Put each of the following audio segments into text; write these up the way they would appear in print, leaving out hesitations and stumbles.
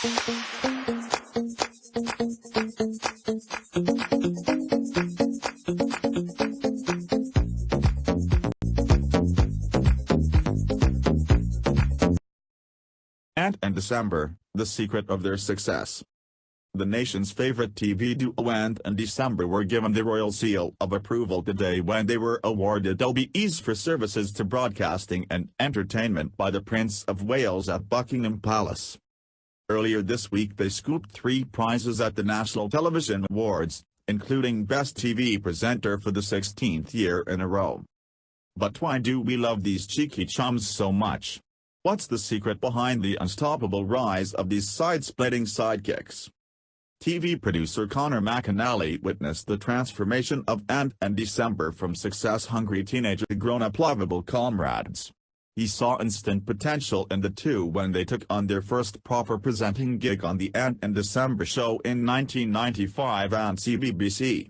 Ant and December, the secret of their success. The nation's favorite TV duo Ant and December were given the royal seal of approval today when they were awarded OBEs for services to broadcasting and entertainment by the Prince of Wales at Buckingham Palace. Earlier this week they scooped 3 prizes at the National Television Awards, including Best TV Presenter for the 16th year in a row. But why do we love these cheeky chums so much? What's the secret behind the unstoppable rise of these side-splitting sidekicks? TV producer Connor McAnally witnessed the transformation of Ant and December from success-hungry teenager to grown-up lovable comrades. He saw instant potential in the two when they took on their first proper presenting gig on the Ant and December show in 1995 on CBBC.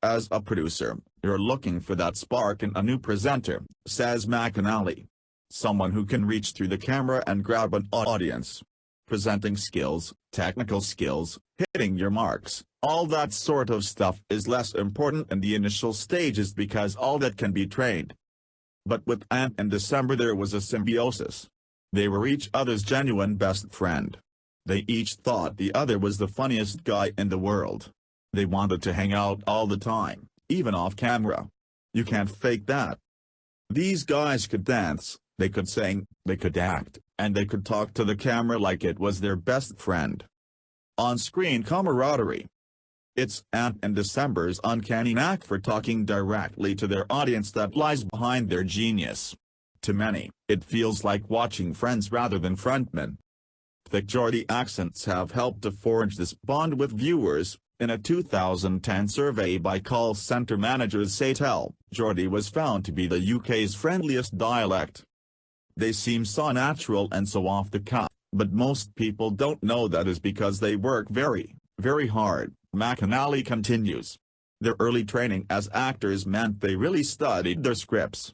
As a producer, you're looking for that spark in a new presenter, says McAnally. Someone who can reach through the camera and grab an audience. Presenting skills, technical skills, hitting your marks, all that sort of stuff is less important in the initial stages because all that can be trained. But with Ant and December there was a symbiosis. They were each other's genuine best friend. They each thought the other was the funniest guy in the world. They wanted to hang out all the time, even off camera. You can't fake that. These guys could dance, they could sing, they could act, and they could talk to the camera like it was their best friend. On-screen camaraderie. It's Ant and December's uncanny knack for talking directly to their audience that lies behind their genius. To many, it feels like watching Friends rather than frontmen. Thick Geordie accents have helped to forge this bond with viewers. In a 2010 survey by call centre managers Saytel, Geordie was found to be the UK's friendliest dialect. They seem so natural and so off the cuff, but most people don't know that is because they work very, very hard, McAnally continues. Their early training as actors meant they really studied their scripts.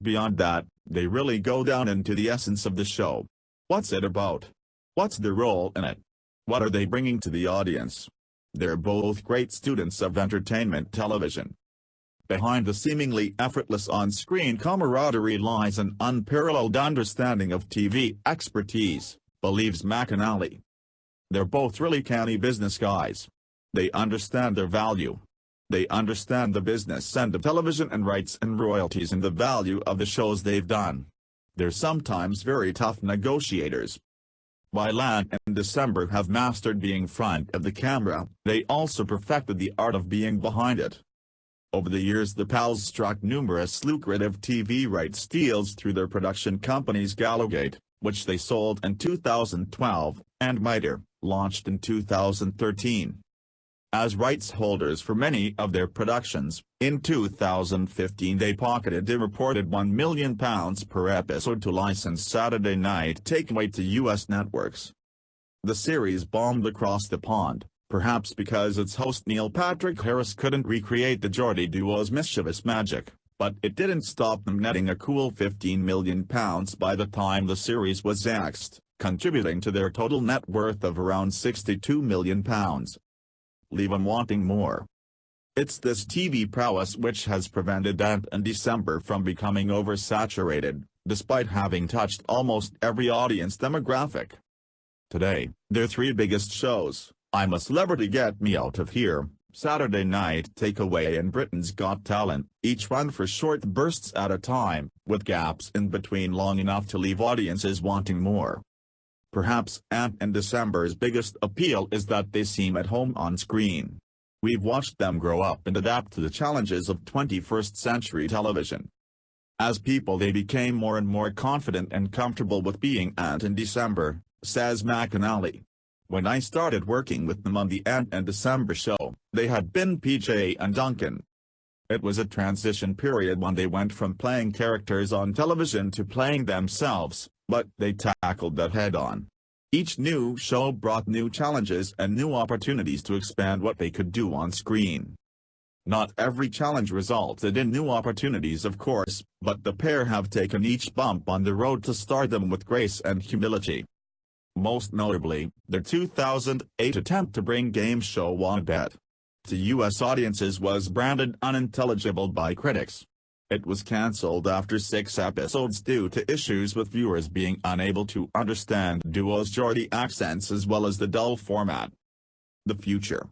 Beyond that, they really go down into the essence of the show. What's it about? What's their role in it? What are they bringing to the audience? They're both great students of entertainment television. Behind the seemingly effortless on-screen camaraderie lies an unparalleled understanding of TV expertise, believes McAnally. They're both really canny business guys. They understand their value. They understand the business end of television and rights and royalties and the value of the shows they've done. They're sometimes very tough negotiators. While Ant and December have mastered being front of the camera, they also perfected the art of being behind it. Over the years the pals struck numerous lucrative TV rights deals through their production companies Gallowgate, which they sold in 2012, and Mitre, launched in 2013. As rights holders for many of their productions, in 2015 they pocketed a reported £1 million per episode to license Saturday Night Takeaway to US networks. The series bombed across the pond, perhaps because its host Neil Patrick Harris couldn't recreate the Geordie duo's mischievous magic, but it didn't stop them netting a cool £15 million by the time the series was axed, contributing to their total net worth of around £62 million. Leave them wanting more. It's this TV prowess which has prevented Ant and December from becoming oversaturated, despite having touched almost every audience demographic. Today, their 3 biggest shows, I'm a Celebrity Get Me Out of Here, Saturday Night Takeaway and Britain's Got Talent, each run for short bursts at a time, with gaps in between long enough to leave audiences wanting more. Perhaps Ant and December's biggest appeal is that they seem at home on screen. We've watched them grow up and adapt to the challenges of 21st century television. As people they became more and more confident and comfortable with being Ant and December, says McAnally. When I started working with them on the Ant and December show, they had been PJ and Duncan. It was a transition period when they went from playing characters on television to playing themselves, but they tackled that head-on. Each new show brought new challenges and new opportunities to expand what they could do on screen. Not every challenge resulted in new opportunities of course, but the pair have taken each bump on the road to stardom with grace and humility. most notably, their 2008 attempt to bring game show OBEs to U.S. audiences was branded unintelligible by critics. It was cancelled after 6 episodes due to issues with viewers being unable to understand duo's Geordie accents as well as the dull format. The future.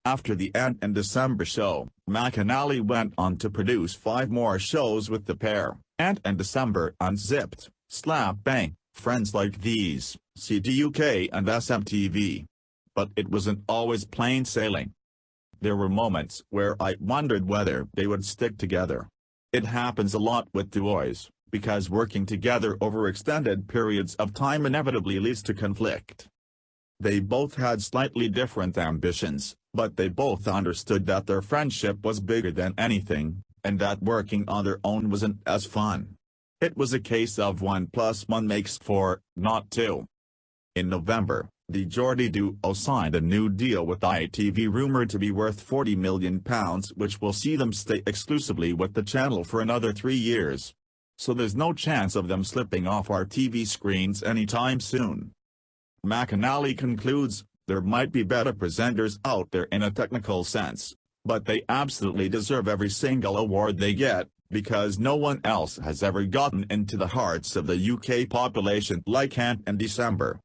After the Ant and December show, McAnally went on to produce 5 more shows with the pair: Ant and December Unzipped, Slap Bang, Friends Like These, CDUK and SMTV. But it wasn't always plain sailing. There were moments where I wondered whether they would stick together. It happens a lot with duos, because working together over extended periods of time inevitably leads to conflict. They both had slightly different ambitions, but they both understood that their friendship was bigger than anything, and that working on their own wasn't as fun. It was a case of 1 + 1 makes 4, not 2. In November, the Geordie duo signed a new deal with ITV rumored to be worth £40 million, which will see them stay exclusively with the channel for another 3 years. So there's no chance of them slipping off our TV screens anytime soon. McAnally concludes, there might be better presenters out there in a technical sense, but they absolutely deserve every single award they get, because no one else has ever gotten into the hearts of the UK population like Ant and December.